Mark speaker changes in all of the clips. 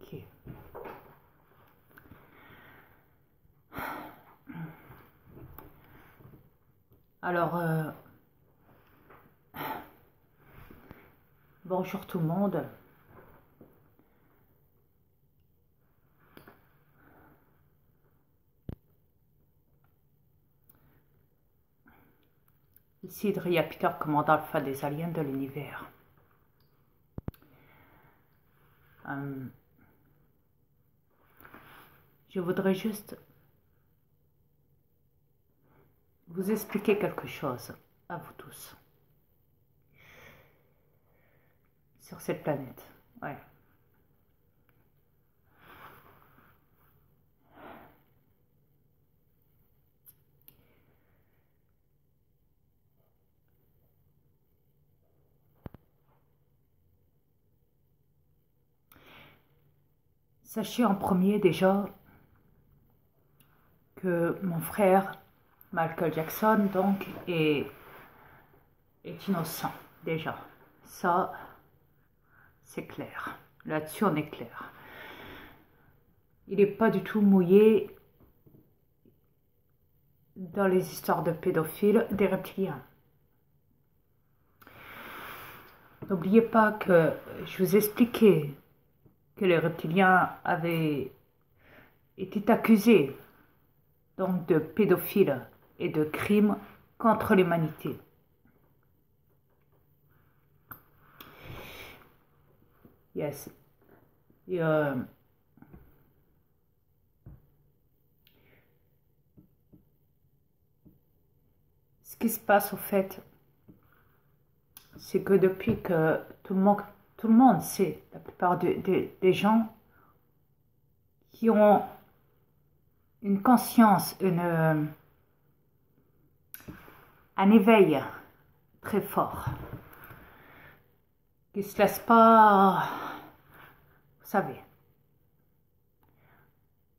Speaker 1: Ok. Alors, bonjour tout le monde. Ici Dria Peter, commandant alpha des aliens de l'univers. Je voudrais juste vous expliquer quelque chose à vous tous sur cette planète. Ouais. Sachez en premier déjà que mon frère Michael Jackson donc est innocent déjà. Ça, c'est clair. Là-dessus, on est clair. Il n'est pas du tout mouillé dans les histoires de pédophiles des reptiliens. N'oubliez pas que je vous expliquais que les reptiliens avaient été accusés donc de pédophiles et de crimes contre l'humanité. Yes. Et, ce qui se passe au fait, c'est que depuis que tout le monde sait, la plupart des gens qui ont une conscience, un éveil très fort, qui ne se laisse pas, vous savez,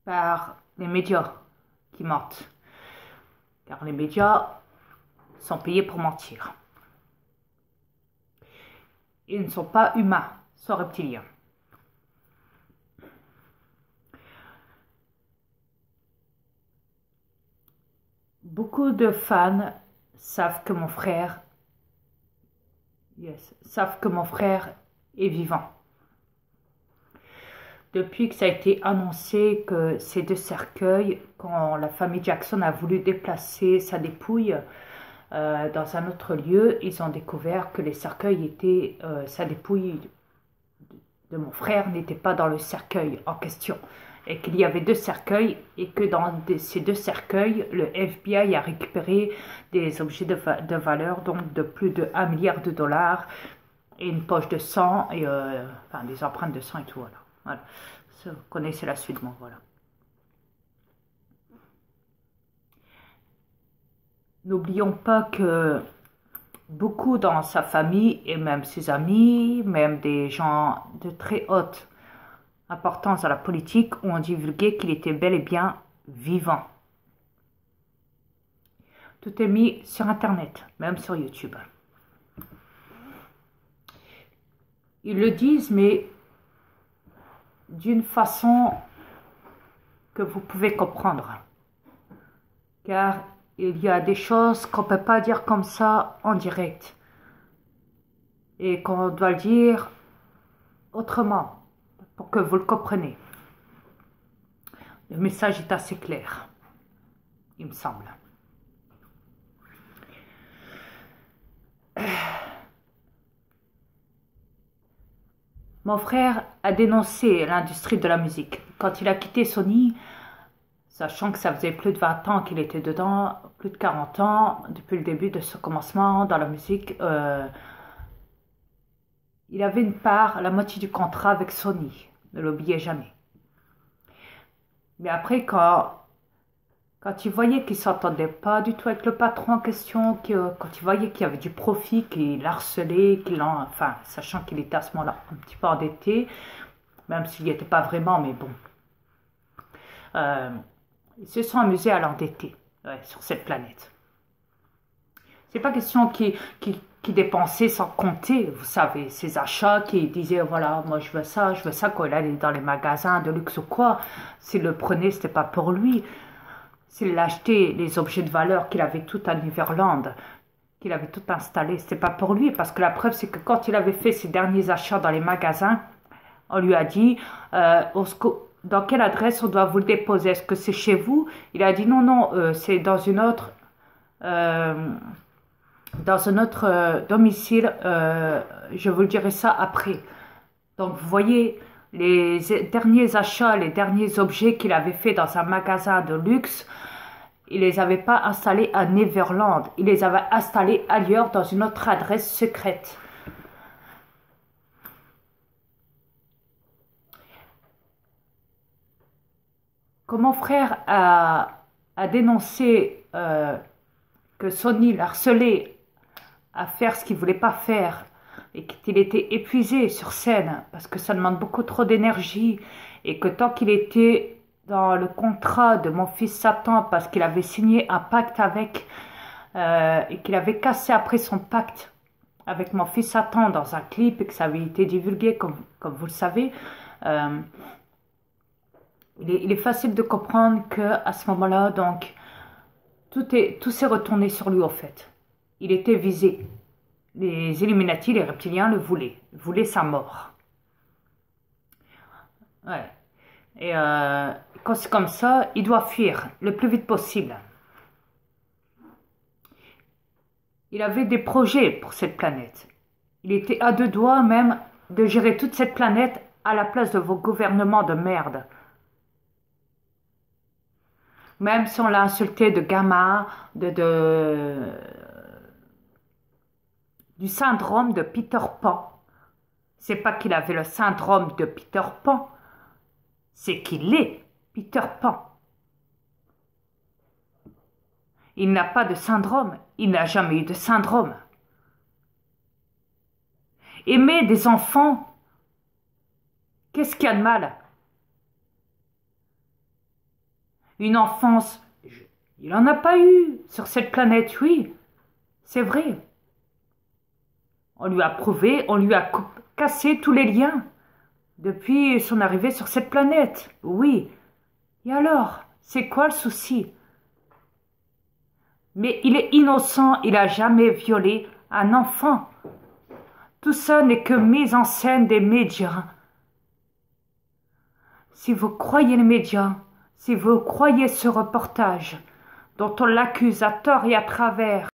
Speaker 1: par les médias qui mentent. Car les médias sont payés pour mentir. Ils ne sont pas humains, sont reptiliens. Beaucoup de fans savent que mon frère, est vivant. Depuis que ça a été annoncé que ces deux cercueils, quand la famille Jackson a voulu déplacer sa dépouille dans un autre lieu, ils ont découvert que les cercueils étaient, sa dépouille de mon frère n'était pas dans le cercueil en question. Et qu'il y avait deux cercueils et que dans ces deux cercueils, le FBI a récupéré des objets de valeur, donc de plus de 1 milliard de dollars et une poche de sang, et enfin des empreintes de sang et tout, voilà. Voilà. Vous connaissez la suite, bon, voilà. N'oublions pas que beaucoup dans sa famille et même ses amis, même des gens de très haute importance à la politique, ont divulgué qu'il était bel et bien vivant. Tout est mis sur Internet, même sur YouTube. Ils le disent, mais d'une façon que vous pouvez comprendre. Car il y a des choses qu'on ne peut pas dire comme ça en direct. Et qu'on doit le dire autrement, pour que vous le compreniez. Le message est assez clair, il me semble. Mon frère a dénoncé l'industrie de la musique. Quand il a quitté Sony, sachant que ça faisait plus de 20 ans qu'il était dedans, plus de 40 ans, depuis le début de son commencement dans la musique, il avait une part, la moitié du contrat avec Sony. Ne l'oubliez jamais. Mais après, quand il voyait qu'il ne s'entendait pas du tout avec le patron en question, quand il voyait qu'il y avait du profit, qu'il harcelait, enfin, sachant qu'il était à ce moment-là un petit peu endetté, même s'il n'y était pas vraiment, mais bon. Ils se sont amusés à l'endetter sur cette planète. C'est pas question qu'il qui dépensait sans compter, vous savez, ses achats, qui disait, voilà, moi je veux ça, quand il allait dans les magasins de luxe ou quoi. S'il le prenait, c'était pas pour lui. S'il achetait les objets de valeur qu'il avait tout à Neverland, qu'il avait tout installé, c'était pas pour lui, parce que la preuve, c'est que quand il avait fait ses derniers achats dans les magasins, on lui a dit, dans quelle adresse on doit vous le déposer? Est-ce que c'est chez vous? Il a dit, non, non, c'est dans une autre... dans un autre domicile, je vous le dirai ça après. Donc vous voyez, les derniers achats, les derniers objets qu'il avait fait dans un magasin de luxe, il les avait pas installés à Neverland, il les avait installés ailleurs dans une autre adresse secrète. Quand mon frère a dénoncé que Sonny l'harcelait à faire ce qu'il voulait pas faire et qu'il était épuisé sur scène parce que ça demande beaucoup trop d'énergie et que tant qu'il était dans le contrat de mon fils Satan parce qu'il avait signé un pacte avec et qu'il avait cassé après son pacte avec mon fils Satan dans un clip et que ça avait été divulgué comme vous le savez, il est facile de comprendre que à ce moment-là, donc tout s'est retourné sur lui en fait. Il était visé. Les Illuminati, les reptiliens le voulaient sa mort. Ouais. Et quand c'est comme ça, il doit fuir le plus vite possible. Il avait des projets pour cette planète. Il était à deux doigts même de gérer toute cette planète à la place de vos gouvernements de merde. Même si on l'a insulté de gamin, du syndrome de Peter Pan. C'est pas qu'il avait le syndrome de Peter Pan, c'est qu'il est Peter Pan. Il n'a pas de syndrome, il n'a jamais eu de syndrome. Aimer des enfants, qu'est-ce qu'il y a de mal? Une enfance, il n'en a pas eu sur cette planète, oui, c'est vrai. On lui a prouvé, on lui a cassé tous les liens depuis son arrivée sur cette planète, oui. Et alors, c'est quoi le souci? Mais il est innocent, il n'a jamais violé un enfant. Tout ça n'est que mise en scène des médias. Si vous croyez les médias, si vous croyez ce reportage dont on l'accuse à tort et à travers,